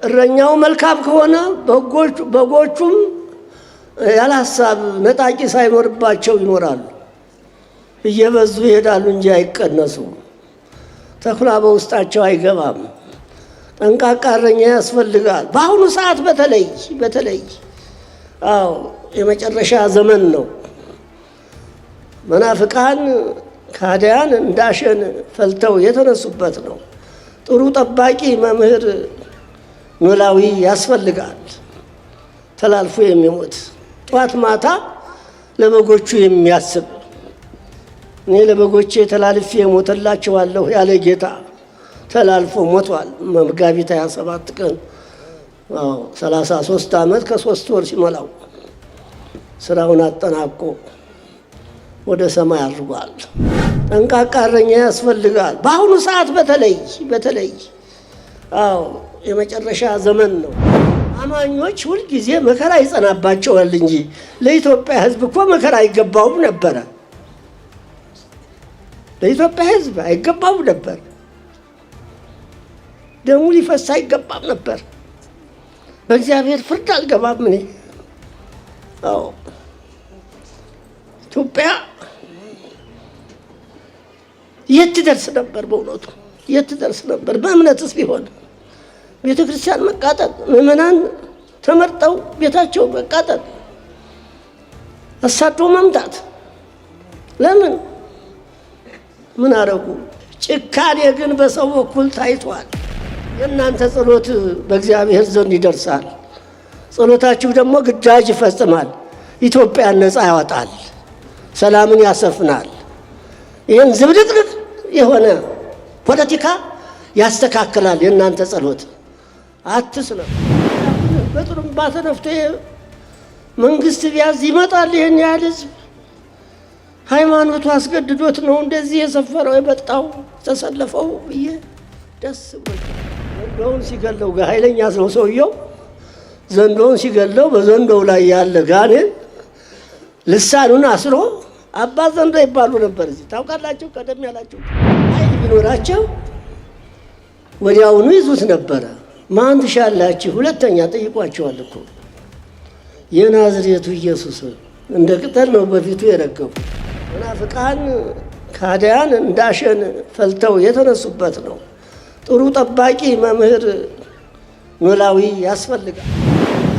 እረኛው መልካም ከሆነ በጎቹም ያለ ሐሳብ ነጣቂ ሳይኖርባቸው ይኖራሉ። እየበዙ ይሄዳሉ እንጂ አይቀነሱም። ተኩላ በውስጣቸው አይገባም። ጠንቃቃ እረኛ ያስፈልጋል። በአሁኑ ሰዓት በተለይ የመጨረሻ ዘመን ነው። መናፍቃን ካዲያን እንዳሸን ፈልተው የተነሱበት ነው። ጥሩ ጠባቂ መምህር ኖላዊ ያስፈልጋል። ተላልፎ የሚሞት ጧት ማታ ለበጎቹ የሚያስብ እኔ ለበጎቼ ተላልፌ ሞተላቸዋለሁ ያለ ጌታ ተላልፎ ሞቷል። መጋቢት 27 ቀን 33 ዓመት ከ3 ወር ሲሞላው ስራውን አጠናቆ ወደ ሰማይ አድርጓል። ጠንቃቃ እረኛ ያስፈልጋል። በአሁኑ ሰዓት በተለይ የመጨረሻ ዘመን ነው። አማኞች ሁልጊዜ መከራ ይጸናባቸዋል እንጂ ለኢትዮጵያ ሕዝብ እኮ መከራ አይገባውም ነበረ። ለኢትዮጵያ ሕዝብ አይገባውም ነበር። ደሙ ሊፈስ አይገባም ነበር። በእግዚአብሔር ፍርድ አልገባም እኔ። ኢትዮጵያ የት ትደርስ ነበር? በእውነቱ የት ትደርስ ነበር? በእምነትስ ቢሆን ቤተ ክርስቲያን መቃጠል፣ ምዕመናን ተመርጠው ቤታቸው መቃጠል፣ አሳዶ መምታት። ለምን? ምን አረጉ? ጭካኔ ግን በሰው በኩል ታይቷል። የእናንተ ጸሎት በእግዚአብሔር ዘንድ ይደርሳል። ጸሎታችሁ ደግሞ ግዳጅ ይፈጽማል። ኢትዮጵያን ነፃ ያወጣል፣ ሰላምን ያሰፍናል። ይህን ዝብድቅድቅ የሆነ ፖለቲካ ያስተካክላል። የእናንተ ጸሎት አትስለም። በጥሩምባ ተነፍቶ መንግስት ቢያዝ ይመጣል። ይህን ያህል ህዝብ ሃይማኖቱ አስገድዶት ነው እንደዚህ የሰፈረው የመጣው ተሰለፈው ብዬ ደስ ብሎ ዘንዶውን ሲገለው ኃይለኛ ነው ሰውየው። ዘንዶውን ሲገለው በዘንዶው ላይ ያለ ጋኔን ልሳኑን አስሮ አባ ዘንዶ ይባሉ ነበር። እዚህ ታውቃላችሁ። ቀደም ያላችሁ ኃይል ቢኖራቸው ወዲያውኑ ይዙት ነበረ። ማን ትሻላችሁ? ሁለተኛ ጠይቋቸዋል እኮ የናዝሬቱ ኢየሱስ እንደ ቅጠል ነው በፊቱ የረገፉ። መናፍቃን ካዲያን እንዳሸን ፈልተው የተነሱበት ነው። ጥሩ ጠባቂ መምህር ኖላዊ ያስፈልጋል።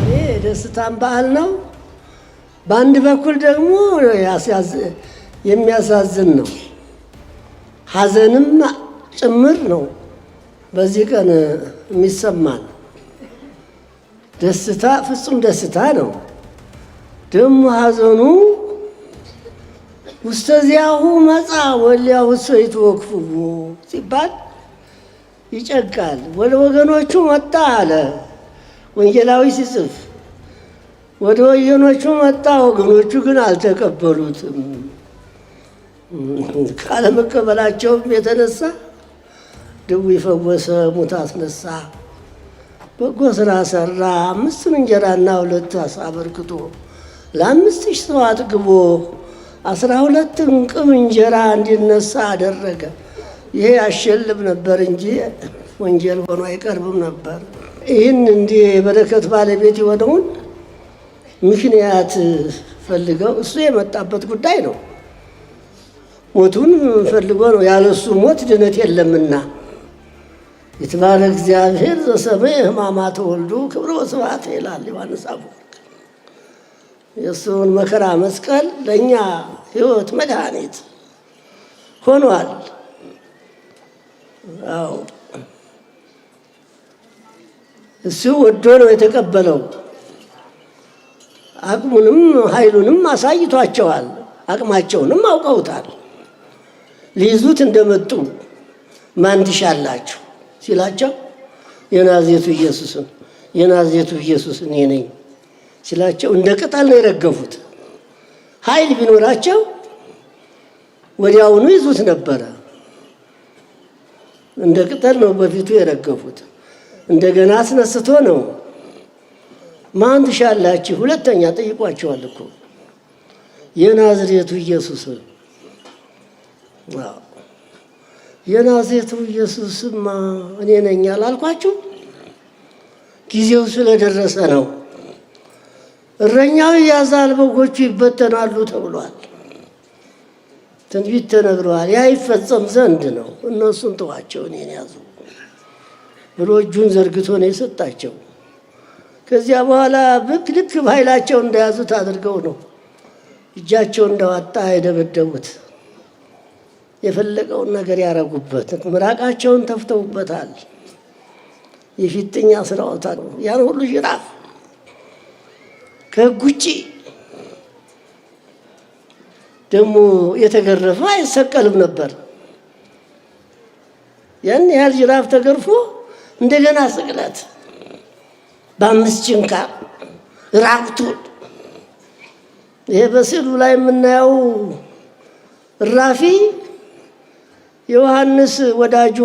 ይሄ ደስታን በዓል ነው። በአንድ በኩል ደግሞ የሚያሳዝን ነው፣ ሐዘንም ጭምር ነው። በዚህ ቀን የሚሰማን ደስታ ፍጹም ደስታ ነው። ደግሞ ሐዘኑ ውስተዚያሁ መጻ ወሊያሁ ሰይቱ ወክፍዎ ሲባል ይጨቃል። ወደ ወገኖቹ መጣ አለ ወንጌላዊ ሲጽፍ። ወደ ወገኖቹ መጣ፣ ወገኖቹ ግን አልተቀበሉትም። ካለመቀበላቸውም የተነሳ ድውይ ፈወሰ፣ ሙት አስነሳ፣ በጎ ስራ ሰራ። 5 እንጀራና 2 ዓሣ አበርክቶ ለ5,000 ሰው አጥግቦ 12 እንቅብ እንጀራ እንዲነሳ አደረገ። ይሄ ያሸልም ነበር እንጂ ወንጌል ሆኖ አይቀርብም ነበር። ይህን እንዲህ የበረከት ባለቤት የሆነውን ምክንያት ፈልገው እሱ የመጣበት ጉዳይ ነው። ሞቱን ፈልጎ ነው። ያለሱ ሞት ድነት የለምና ይትባረክ እግዚአብሔር ዘሰመየ ሕማማተ ወልዱ ክብረ ወስብሐት ይላል ዮሐንስ አፈወርቅ። የእሱን መከራ መስቀል ለእኛ ሕይወት መድኃኒት ሆኗል። እሱ ወዶ ነው የተቀበለው። አቅሙንም ኃይሉንም አሳይቷቸዋል። አቅማቸውንም አውቀውታል። ሊይዙት እንደመጡ ማን ትሻላችሁ ሲላቸው የናዝሬቱ ኢየሱስ እኔ ነኝ ሲላቸው እንደ ቅጠል ነው የረገፉት። ኃይል ቢኖራቸው ወዲያውኑ ይዙት ነበረ። እንደ ቅጠል ነው በፊቱ የረገፉት። እንደገና አስነስቶ ነው ማን ትሻላችሁ? ሁለተኛ ጠይቋቸዋል እኮ የናዝሬቱ ኢየሱስ። የናዝሬቱ ኢየሱስማ እኔ ነኝ አላልኳችሁ? ጊዜው ስለደረሰ ነው። እረኛው ያዛል፣ በጎቹ ይበተናሉ ተብሏል። ትንቢት ተነግሯል። ያ ይፈጸም ዘንድ ነው። እነሱን ተዋቸው እኔን ያዙ ብሎ እጁን ዘርግቶ ነው የሰጣቸው። ከዚያ በኋላ ልክ በኃይላቸው እንደያዙት አድርገው ነው እጃቸው እንደዋጣ የደበደቡት። የፈለገውን ነገር ያረጉበት፣ ምራቃቸውን ተፍተውበታል። የፊጥኛ ስራውታል። ያን ሁሉ ጅራፍ ከሕግ ውጭ ደግሞ የተገረፈ አይሰቀልም ነበር። ያን ያህል ጅራፍ ተገርፎ እንደገና ስቅለት በ5 ችንካር ራቁቱን። ይሄ በስዕሉ ላይ የምናየው እራፊ ዮሐንስ ወዳጁ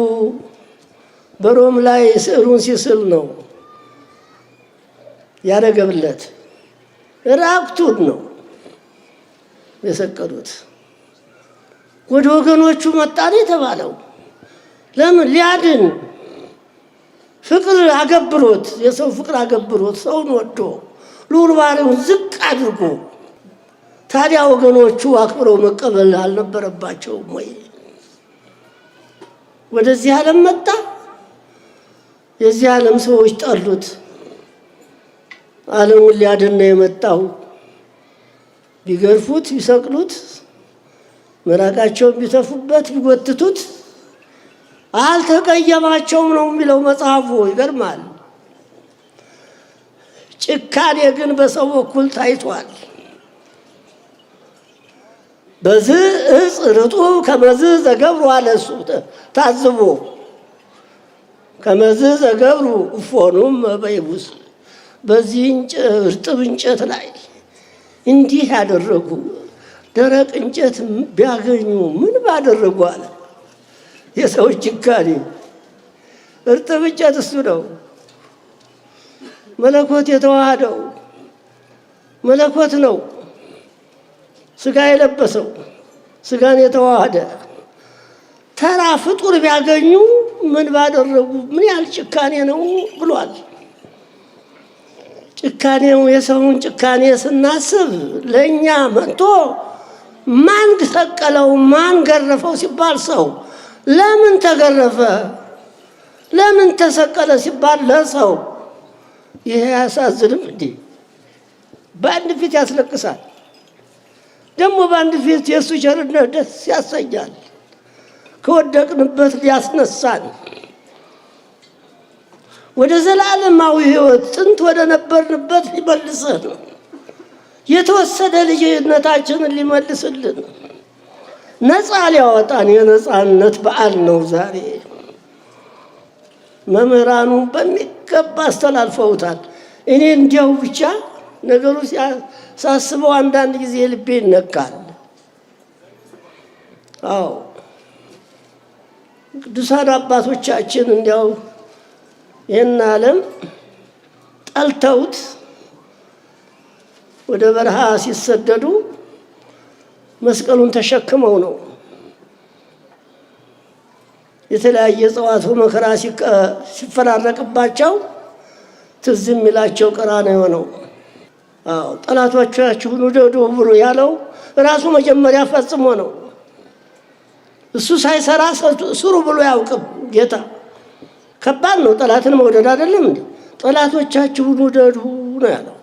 በሮም ላይ ስዕሉን ሲስል ነው ያደረገለት። ራቁቱን ነው የሰቀሉት። ወደ ወገኖቹ መጣን የተባለው ለምን? ሊያድን ፍቅር አገብሮት፣ የሰው ፍቅር አገብሮት፣ ሰውን ወዶ ልዑል ባሕርዩን ዝቅ አድርጎ። ታዲያ ወገኖቹ አክብረው መቀበል አልነበረባቸውም ወይ? ወደዚህ ዓለም መጣ። የዚህ ዓለም ሰዎች ጠሉት። ዓለሙን ሊያድን ነው የመጣው። ቢገርፉት፣ ቢሰቅሉት፣ ምራቃቸውን ቢተፉበት፣ ቢጎትቱት አልተቀየማቸውም ነው የሚለው መጽሐፉ። ይገርማል። ጭካኔ ግን በሰው በኩል ታይቷል። በዚህ እጽ ርጡብ ከመዝ ዘገብሩ አለ እሱ ታዝቦ። ከመዝ ዘገብሩ እፎኑም በይቡስ፣ በዚህ እርጥብ እንጨት ላይ እንዲህ ያደረጉ ደረቅ እንጨት ቢያገኙ ምን ባደረጉ አለ። የሰው ጭካኔ። እርጥብ እንጨት እሱ ነው መለኮት የተዋሃደው። መለኮት ነው ስጋ የለበሰው፣ ስጋን የተዋሃደ። ተራ ፍጡር ቢያገኙ ምን ባደረጉ፣ ምን ያህል ጭካኔ ነው ብሏል። ጭካኔው የሰውን ጭካኔ ስናስብ ለእኛ መጥቶ ማን ሰቀለው ማን ገረፈው ሲባል ሰው ለምን ተገረፈ ለምን ተሰቀለ ሲባል ለሰው። ይሄ ያሳዝንም እንዴ! በአንድ ፊት ያስለቅሳል፣ ደግሞ በአንድ ፊት የእሱ ቸርነት ደስ ያሰኛል። ከወደቅንበት ሊያስነሳን ወደ ዘላለማዊ ሕይወት ጥንት ወደ ነበርንበት ሊመልሰን፣ የተወሰደ ልጅነታችንን ሊመልስልን፣ ነፃ ሊያወጣን የነፃነት በዓል ነው ዛሬ። መምህራኑ በሚገባ አስተላልፈውታል። እኔ እንዲያው ብቻ ነገሩ ሳስበው አንዳንድ ጊዜ ልቤ ይነካል። አዎ ቅዱሳን አባቶቻችን እንዲያው ይህን ዓለም ጠልተውት ወደ በረሃ ሲሰደዱ መስቀሉን ተሸክመው ነው። የተለያየ እጽዋት መከራ ሲፈራረቅባቸው ትዝ የሚላቸው ቀራንዮ ነው። አዎ ጠላቶቻችሁን ውደዱ ብሎ ያለው ራሱ መጀመሪያ ፈጽሞ ነው። እሱ ሳይሰራ ስሩ ብሎ ያውቅም ጌታ። ከባድ ነው ጠላትን መውደድ አይደለም እንዴ? ጠላቶቻችሁን ውደዱ ነው ያለው።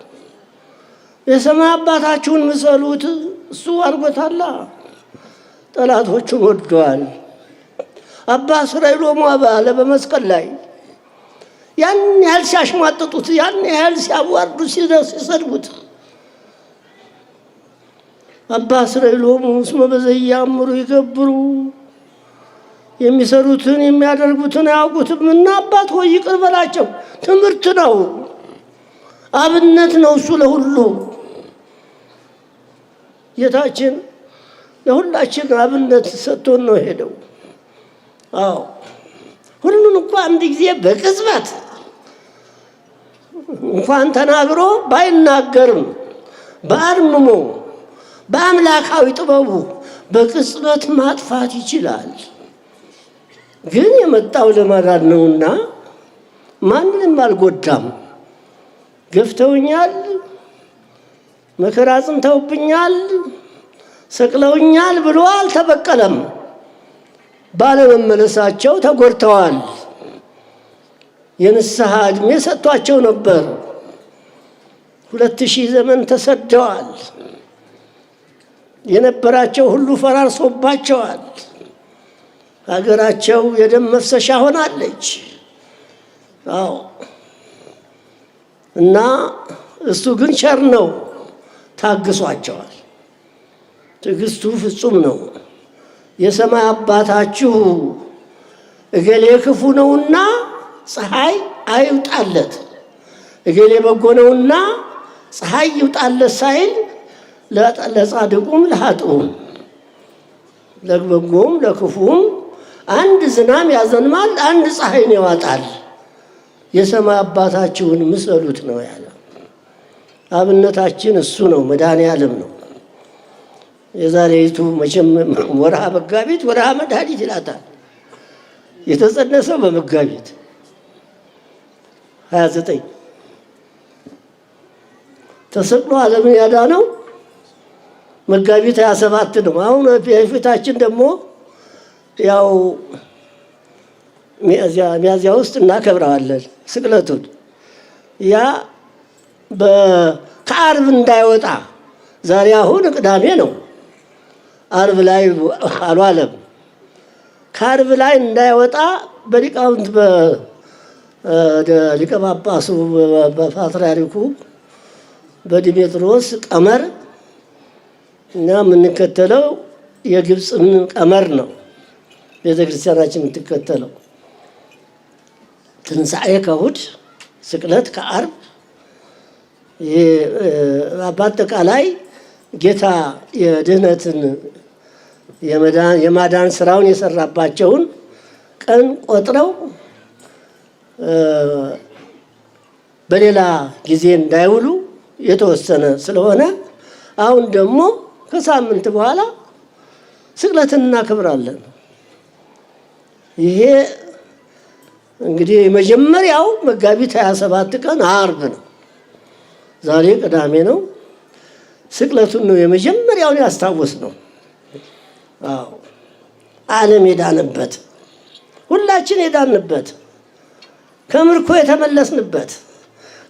የሰማይ አባታችሁን ምሰሉት እሱ አድርጎታል። ጠላቶቹን ወዷል። አባ እስራኤሎም አለ በመስቀል ላይ ያን ያህል ሲያሽሟጥጡት፣ ያን ያህል ሲያዋርዱ፣ ሲሰድቡት አባ እስራኤሎም እስመ በዘያምሩ ይገብሩ፣ የሚሰሩትን የሚያደርጉትን አያውቁትም እና አባት ሆይ ይቅር በላቸው። ትምህርት ነው፣ አብነት ነው እሱ ለሁሉ። ጌታችን ለሁላችን አብነት ሰጥቶን ነው ሄደው። አዎ ሁሉን እንኳን አንድ ጊዜ በቅጽበት እንኳን ተናግሮ ባይናገርም በአርምሞ በአምላካዊ ጥበቡ በቅጽበት ማጥፋት ይችላል። ግን የመጣው ለማዳን ነውና ማንንም አልጎዳም። ገፍተውኛል፣ መከራ ጽንተውብኛል፣ ሰቅለውኛል ብሎ አልተበቀለም። ባለመመለሳቸው ተጎድተዋል። የንስሐ ዕድሜ ሰጥቷቸው ነበር። 2000 ዘመን ተሰደዋል። የነበራቸው ሁሉ ፈራርሶባቸዋል። ሀገራቸው የደም መፍሰሻ ሆናለች። አዎ እና እሱ ግን ቸር ነው፣ ታግሷቸዋል። ትዕግስቱ ፍጹም ነው። የሰማይ አባታችሁ እገሌ ክፉ ነውና ፀሐይ አይውጣለት፣ እገሌ በጎ ነውና ፀሐይ ይውጣለት ሳይል ለጻድቁም ለኃጥኡም ለበጎም ለክፉም አንድ ዝናም ያዘንማል፣ አንድ ፀሐይን ያወጣል። የሰማይ አባታችሁን ምሰሉት ነው ያለ። አብነታችን እሱ ነው፣ መድኃኔዓለም ነው። የዛሬቱ መቼም ወርሃ መጋቢት ወርሃ መድኃኒት ይላታል። የተጸነሰው በመጋቢት 29 ተሰቅሎ ዓለምን ያዳነው መጋቢት 27 ነው። አሁን የፊታችን ደግሞ ያው ሚያዝያ ውስጥ እናከብረዋለን ስቅለቱን። ያ ከዓርብ እንዳይወጣ ዛሬ አሁን ቅዳሜ ነው፣ ዓርብ ላይ አልዋለም። ከዓርብ ላይ እንዳይወጣ በሊቃውንት በሊቀ ጳጳሱ በፓትርያርኩ በዲሜጥሮስ ቀመር እና የምንከተለው የግብፅን ቀመር ነው ቤተክርስቲያናችን የምትከተለው። ትንሣኤ ከእሑድ፣ ስቅለት ከዓርብ። በአጠቃላይ ጌታ የድህነትን የማዳን ስራውን የሰራባቸውን ቀን ቆጥረው በሌላ ጊዜ እንዳይውሉ የተወሰነ ስለሆነ አሁን ደግሞ ከሳምንት በኋላ ስቅለትን እናከብራለን። ይሄ እንግዲህ የመጀመሪያው መጋቢት 27 ቀን ዓርብ ነው። ዛሬ ቅዳሜ ነው። ስቅለቱን ነው የመጀመሪያውን ያስታወስ ነው። አዎ ዓለም የዳነበት፣ ሁላችን የዳንበት፣ ከምርኮ የተመለስንበት፣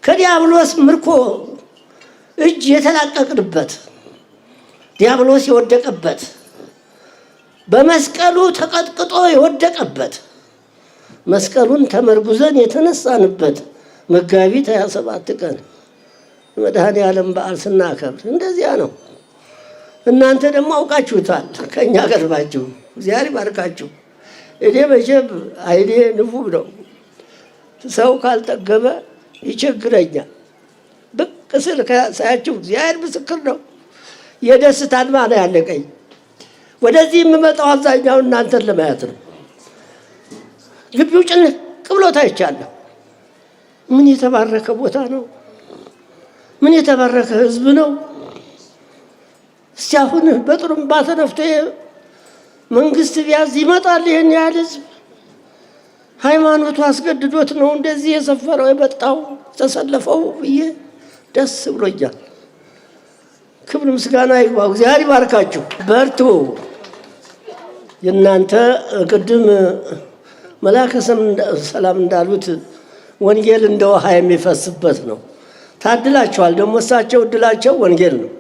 ከዲያብሎስ ምርኮ እጅ የተላቀቅንበት፣ ዲያብሎስ የወደቀበት፣ በመስቀሉ ተቀጥቅጦ የወደቀበት፣ መስቀሉን ተመርጉዘን የተነሳንበት መጋቢት 27 ቀን መድኃኔዓለም በዓል ስናከብር እንደዚያ ነው። እናንተ ደግሞ አውቃችሁታል፣ ከእኛ ቀርባችሁ። እግዚአብሔር ይባርካችሁ። እኔ መቼም አይኔ ንፉግ ነው፣ ሰው ካልጠገበ ይቸግረኛል። ብቅ ስል ሳያችሁ እግዚአብሔር ምስክር ነው፣ የደስታን ማና ያለቀኝ። ወደዚህ የምመጣው አብዛኛው እናንተን ለማየት ነው። ግቢው ጭንቅ ብሎ ታይቻለሁ። ምን የተባረከ ቦታ ነው! ምን የተባረከ ህዝብ ነው! እስቲ አሁን በጥሩምባ ተነፍቶ መንግስት ቢያዝ ይመጣል ይሄን ያህል ህዝብ? ሃይማኖቱ አስገድዶት ነው እንደዚህ የሰፈረው የመጣው ተሰለፈው ብዬ ደስ ብሎኛል። ክብር ምስጋና ይግባው። እግዚአብሔር ይባርካችሁ፣ በርቱ። የእናንተ ቅድም መልአከ ሰላም እንዳሉት ወንጌል እንደ ውሃ የሚፈስበት ነው። ታድላችኋል። ደግሞ እሳቸው እድላቸው ወንጌል ነው።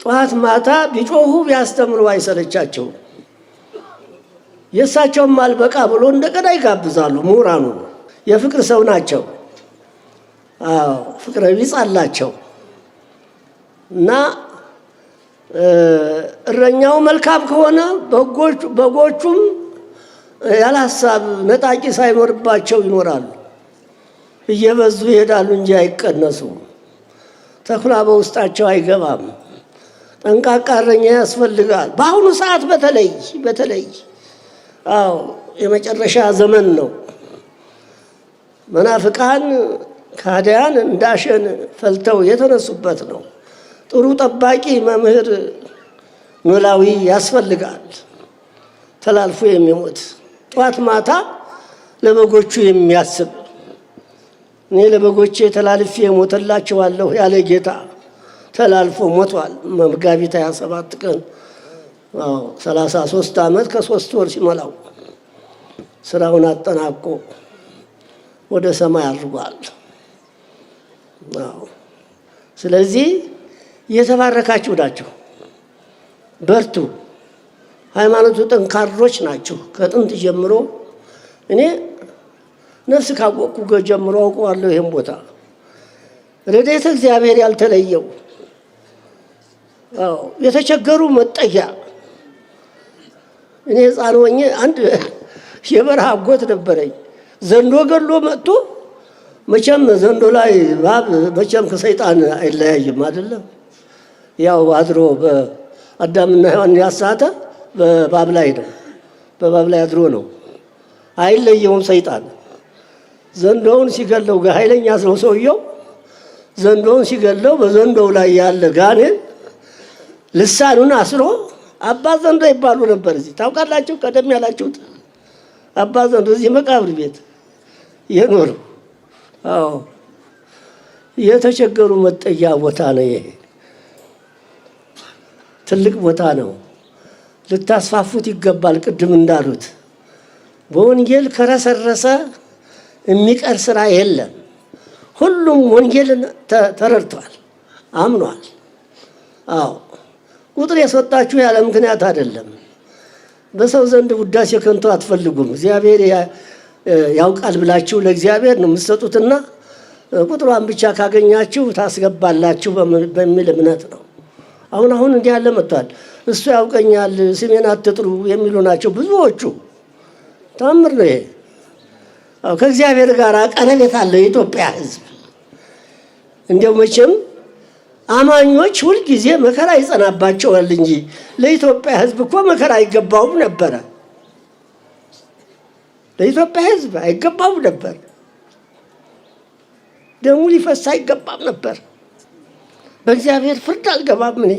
ጠዋት ማታ ቢጮሁ ቢያስተምሩ አይሰለቻቸውም። የእሳቸውም አልበቃ ብሎ እንደገና ይጋብዛሉ። ምሁራኑ የፍቅር ሰው ናቸው። አዎ ፍቅረ ቢጽ አላቸው እና እረኛው መልካም ከሆነ በጎቹም ያለ ሀሳብ ነጣቂ ሳይኖርባቸው ይኖራሉ። እየበዙ ይሄዳሉ እንጂ አይቀነሱም። ተኩላ በውስጣቸው አይገባም። ጠንቃቃ እረኛ ያስፈልጋል። በአሁኑ ሰዓት በተለይ አዎ የመጨረሻ ዘመን ነው። መናፍቃን ካዲያን እንዳሸን ፈልተው የተነሱበት ነው። ጥሩ ጠባቂ መምህር ኖላዊ ያስፈልጋል። ተላልፎ የሚሞት ጧት ማታ ለበጎቹ የሚያስብ እኔ ለበጎቼ ተላልፌ ሞተላቸዋለሁ ያለ ጌታ ተላልፎ ሞቷል። መጋቢት 27 ቀን 33 ዓመት ከ3 ወር ሲሞላው ስራውን አጠናቆ ወደ ሰማይ አድርጓል። ስለዚህ የተባረካችሁ ናችሁ። በርቱ። ሃይማኖቱ ጠንካሮች ናችሁ። ከጥንት ጀምሮ እኔ ነፍስ ካወቅኩ ጀምሮ አውቀዋለሁ። ይሄን ቦታ ረድኤተ እግዚአብሔር ያልተለየው የተቸገሩ መጠጊያ። እኔ ሕፃን ሆኜ አንድ የበረሃ አጎት ነበረኝ። ዘንዶ ገሎ መጥቶ መቼም ዘንዶ ላይ እባብ መቼም ከሰይጣን አይለያይም አይደለም። ያው አድሮ በአዳምና ሔዋን ያሳተ በእባብ ላይ ነው። በእባብ ላይ አድሮ ነው። አይለየውም ሰይጣን። ዘንዶውን ሲገለው ኃይለኛ ነው ሰውየው። ዘንዶውን ሲገለው በዘንዶው ላይ ያለ ጋኔን ልሳኑን አስሮ አባ ዘንዶ ይባሉ ነበር። እዚህ ታውቃላችሁ፣ ቀደም ያላችሁት አባ ዘንዶ እዚህ መቃብር ቤት የኖሩ የተቸገሩ መጠጊያ ቦታ ነው። ይሄ ትልቅ ቦታ ነው። ልታስፋፉት ይገባል። ቅድም እንዳሉት በወንጌል ከረሰረሰ የሚቀር ስራ የለም። ሁሉም ወንጌልን ተረድቷል፣ አምኗል። ቁጥር የሰጣችሁ ያለ ምክንያት አይደለም። በሰው ዘንድ ውዳሴ ከንቱ አትፈልጉም። እግዚአብሔር ያውቃል ብላችሁ ለእግዚአብሔር ነው የምትሰጡትና ቁጥሯን ብቻ ካገኛችሁ ታስገባላችሁ በሚል እምነት ነው። አሁን እንዲህ ያለ መጥቷል። እሱ ያውቀኛል ስሜን አትጥሩ የሚሉ ናቸው ብዙዎቹ። ታምር ነው ይሄ። ከእግዚአብሔር ጋር ቀረቤት አለው የኢትዮጵያ ሕዝብ። እንዲያው መቼም አማኞች ሁልጊዜ መከራ ይጸናባቸዋል እንጂ ለኢትዮጵያ ሕዝብ እኮ መከራ አይገባውም ነበረ። ለኢትዮጵያ ሕዝብ አይገባውም ነበር። ደሙ ሊፈስ አይገባም ነበር። በእግዚአብሔር ፍርድ አልገባም እኔ።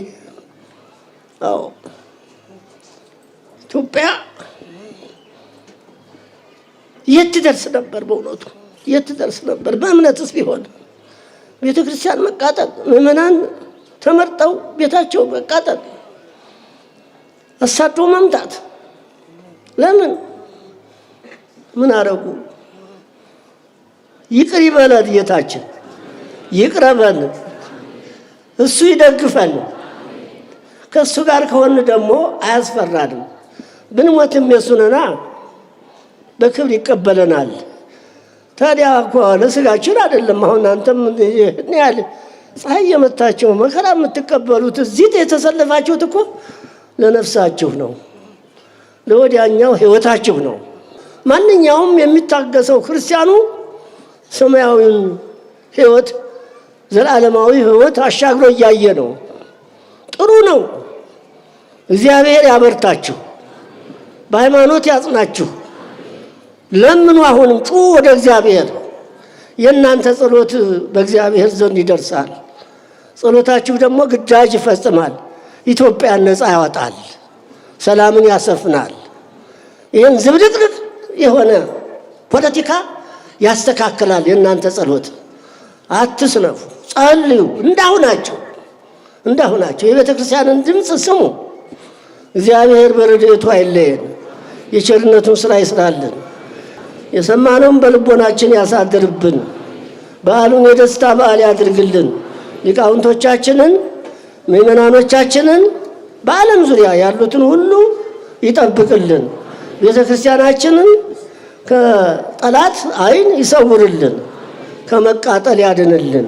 ኢትዮጵያ የት ትደርስ ነበር? በእውነቱ የት ትደርስ ነበር? በእምነትስ ቢሆን ቤተ ክርስቲያን መቃጠል፣ ምዕመናን ተመርጠው ቤታቸው መቃጠል፣ አሳዶ መምታት። ለምን? ምን አረጉ? ይቅር ይበለን ጌታችን፣ ይቅረበን፣ እሱ ይደግፈን። ከእሱ ጋር ከሆን ደግሞ አያስፈራንም። ብንሞትም የእሱ ነና በክብር ይቀበለናል። ታዲያ እኮ ለስጋችን አይደለም። አሁን አንተም ያህል ፀሐይ የመታችሁ መከራ የምትቀበሉት እዚህ የተሰለፋችሁት እኮ ለነፍሳችሁ ነው፣ ለወዲያኛው ሕይወታችሁ ነው። ማንኛውም የሚታገሰው ክርስቲያኑ ሰማያዊውን ሕይወት ዘላለማዊ ሕይወት አሻግሮ እያየ ነው። ጥሩ ነው። እግዚአብሔር ያበርታችሁ፣ በሃይማኖት ያጽናችሁ። ለምኑ፣ አሁንም ጩ ወደ እግዚአብሔር። የእናንተ ጸሎት በእግዚአብሔር ዘንድ ይደርሳል። ጸሎታችሁ ደግሞ ግዳጅ ይፈጽማል። ኢትዮጵያን ነፃ ያወጣል፣ ሰላምን ያሰፍናል። ይህን ዝብድቅድቅ የሆነ ፖለቲካ ያስተካክላል። የእናንተ ጸሎት አትስነፉ፣ ጸልዩ። እንዳሁናቸው የቤተ ክርስቲያንን ድምፅ ስሙ። እግዚአብሔር በረድኤቱ አይለየን፣ የቸርነቱን ስራ ይስራልን፣ የሰማነውን በልቦናችን ያሳድርብን፣ በዓሉን የደስታ በዓል ያድርግልን። ሊቃውንቶቻችንን ምእመናኖቻችንን በዓለም ዙሪያ ያሉትን ሁሉ ይጠብቅልን። ቤተ ክርስቲያናችንን ከጠላት ዓይን ይሰውርልን፣ ከመቃጠል ያድንልን።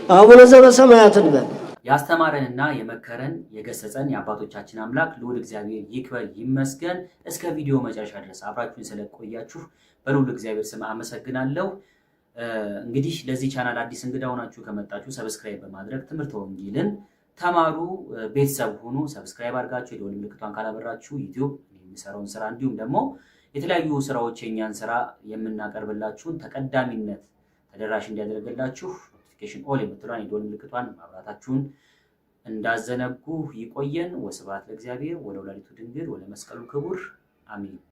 አቡነ ዘበሰማያት እንበል። ያስተማረንና የመከረን የገሰጸን የአባቶቻችን አምላክ ልዑል እግዚአብሔር ይክበር ይመስገን። እስከ ቪዲዮ መጨረሻ ድረስ አብራችሁን ስለቆያችሁ በልዑል እግዚአብሔር ስም አመሰግናለሁ። እንግዲህ ለዚህ ቻናል አዲስ እንግዳ ሆናችሁ ከመጣችሁ ሰብስክራይብ በማድረግ ትምህርተ ወንጌልን ተማሩ፣ ቤተሰብ ሁኑ። ሰብስክራይብ አድርጋችሁ የደወል ምልክቷን ካላበራችሁ ዩቲዩብ የሚሰራውን ስራ እንዲሁም ደግሞ የተለያዩ ስራዎች የኛን ስራ የምናቀርብላችሁን ተቀዳሚነት ተደራሽ እንዲያደርግላችሁ ኖቲፊኬሽን ኦል የምትሏን የደወል ምልክቷን ማብራታችሁን እንዳዘነጉ ይቆየን። ወስብሐት ለእግዚአብሔር ወለወላዲቱ ድንግል ወለመስቀሉ ክቡር አሜን።